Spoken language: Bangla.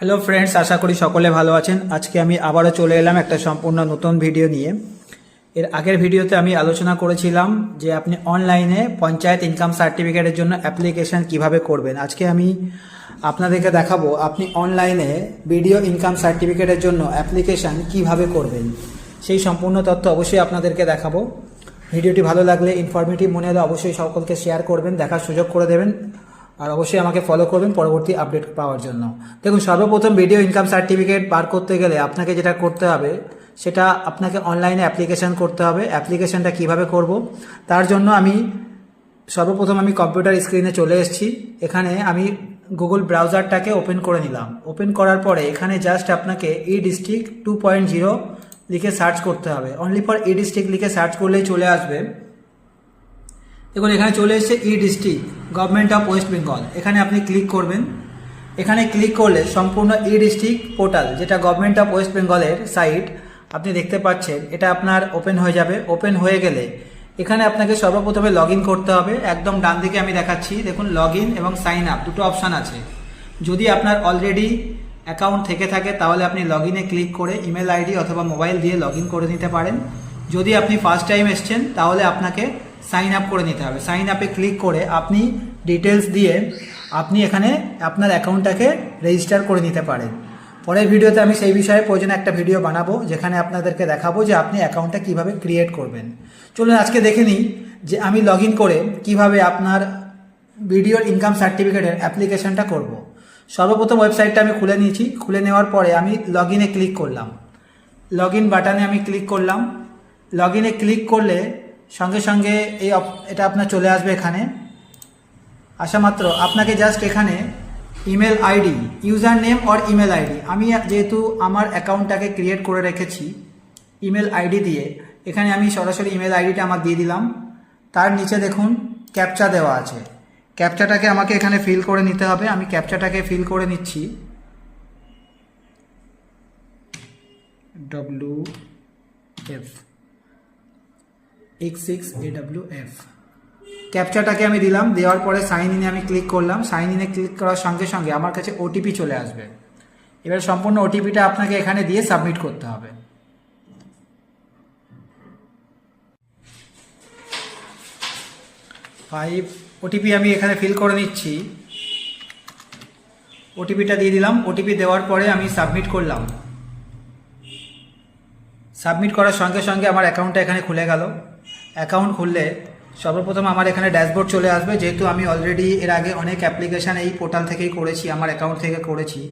হ্যালো ফ্রেন্ডস, আশা করি সকলে ভালো আছেন। আজকে আমি আবারও চলে এলাম একটা সম্পূর্ণ নতুন ভিডিও নিয়ে। এর আগের ভিডিওতে আমি আলোচনা করেছিলাম যে আপনি অনলাইনে পঞ্চায়েত ইনকাম সার্টিফিকেটের জন্য অ্যাপ্লিকেশন কিভাবে করবেন। আজকে আমি আপনাদেরকে দেখাবো আপনি অনলাইনে বিডিও ইনকাম সার্টিফিকেটের জন্য অ্যাপ্লিকেশন কিভাবে করবেন। সেই সম্পূর্ণ তথ্য অবশ্যই আপনাদেরকে দেখাবো। ভিডিওটি ভালো লাগলে, ইনফরমেটিভ মনে হলে অবশ্যই সকলকে শেয়ার করবেন, দেখার সুযোগ করে দেবেন, আর অবশ্যই আমাকে ফলো করবেন পরবর্তী আপডেট পাওয়ার জন্য। দেখুন, সর্বপ্রথম ভিডিও ইনকাম সার্টিফিকেট বার করতে গেলে আপনাকে যেটা করতে হবে সেটা আপনাকে অনলাইনে অ্যাপ্লিকেশন করতে হবে। অ্যাপ্লিকেশনটা কিভাবে করব তার জন্য আমি সর্বপ্রথম কম্পিউটার স্ক্রিনে চলে এসেছি। এখানে আমি গুগল ব্রাউজারটাকে ওপেন করে নিলাম। ওপেন করার পরে এখানে জাস্ট আপনাকে ই ডিস্ট্রিক্ট 2.0 লিখে সার্চ করতে হবে। অনলি ফর ই ডিস্ট্রিক্ট লিখে সার্চ করলেই চলে আসবে। দেখুন, এখানে চলে এসেছে e district government of West Bengal. এখানে আপনি ক্লিক করবেন। এখানে ক্লিক করলে সম্পূর্ণ ই ডিস্ট্রিক্ট পোর্টাল, যেটা গভর্নমেন্ট অফ ওয়েস্ট বেঙ্গলের সাইট আপনি দেখতে পাচ্ছেন, এটা আপনার ওপেন হয়ে যাবে। ওপেন হয়ে গেলে এখানে আপনাকে সর্বপ্রথমে লগ ইন করতে হবে। একদম ডান দিকে আমি দেখাচ্ছি, দেখুন লগ ইন এবং সাইন আপ দুটো অপশান আছে। যদি আপনার অলরেডি অ্যাকাউন্ট থেকে থাকে তাহলে আপনি লগ ইনে ক্লিক করে ইমেল আইডি অথবা মোবাইল দিয়ে লগ ইন করে নিতে পারেন। যদি আপনি ফার্স্ট টাইম এসছেন তাহলে আপনাকে সাইন আপ করে নিতে হবে। সাইন আপে ক্লিক করে আপনি ডিটেলস দিয়ে আপনি এখানে আপনার অ্যাকাউন্টটাকে রেজিস্টার করে নিতে পারেন। পরের ভিডিওতে আমি সেই বিষয়ে প্রয়োজনে একটা ভিডিও বানাবো, যেখানে আপনাদেরকে দেখাবো যে আপনি অ্যাকাউন্টটা কিভাবে ক্রিয়েট করবেন। চলুন আজকে দেখে নিই যে আমি লগ ইন করে কিভাবে আপনার ভিডিও ইনকাম সার্টিফিকেটের অ্যাপ্লিকেশনটা করব। সর্বপ্রথম ওয়েবসাইটটা আমি খুলে নিয়েছি। খুলে নেওয়ার পরে আমি লগ ইনে ক্লিক করলাম। লগ ইন বাটনে আমি ক্লিক করলাম। লগ ইনে ক্লিক করলে সঙ্গে সঙ্গে এটা আপনার চলে আসবে। এখানে আসা মাত্র আপনাকে জাস্ট এখানে email ID, user name or email ID, আমি যেহেতু আমার অ্যাকাউন্টটাকে ক্রিয়েট করে রেখেছি ইমেল আইডি দিয়ে, এখানে আমি সরাসরি ইমেল আইডিটা আমার দিয়ে দিলাম। তার নিচে দেখুন ক্যাপচা দেওয়া আছে। ক্যাপচাটাকে আমাকে এখানে ফিল করে নিতে হবে। আমি ক্যাপচাটাকে ফিল করে নিচ্ছি। WF X6AWF ক্যাপচাটাকে আমি দিলাম। দেওয়ার পরে সাইন ইনে আমি ক্লিক করলাম। সাইন ইনে ক্লিক করার সঙ্গে সঙ্গে আমার কাছে ওটিপি চলে আসবে। এবার সম্পূর্ণ ওটিপিটা আপনাকে এখানে দিয়ে সাবমিট করতে হবে। ওটিপি আমি এখানে ফিল করে নিচ্ছি। ওটিপিটা দিয়ে দিলাম। ওটিপি দেওয়ার পরে আমি সাবমিট করলাম। সাবমিট করার সঙ্গে সঙ্গে আমার অ্যাকাউন্টটা এখানে খুলে গেল। অ্যাকাউন্ট খুললে সর্বপ্রথম আমার এখানে ড্যাশবোর্ড চলে আসবে। যেহেতু আমি অলরেডি এর আগে অনেক অ্যাপ্লিকেশান এই পোর্টাল থেকেই করেছি, আমার অ্যাকাউন্ট থেকে করেছি।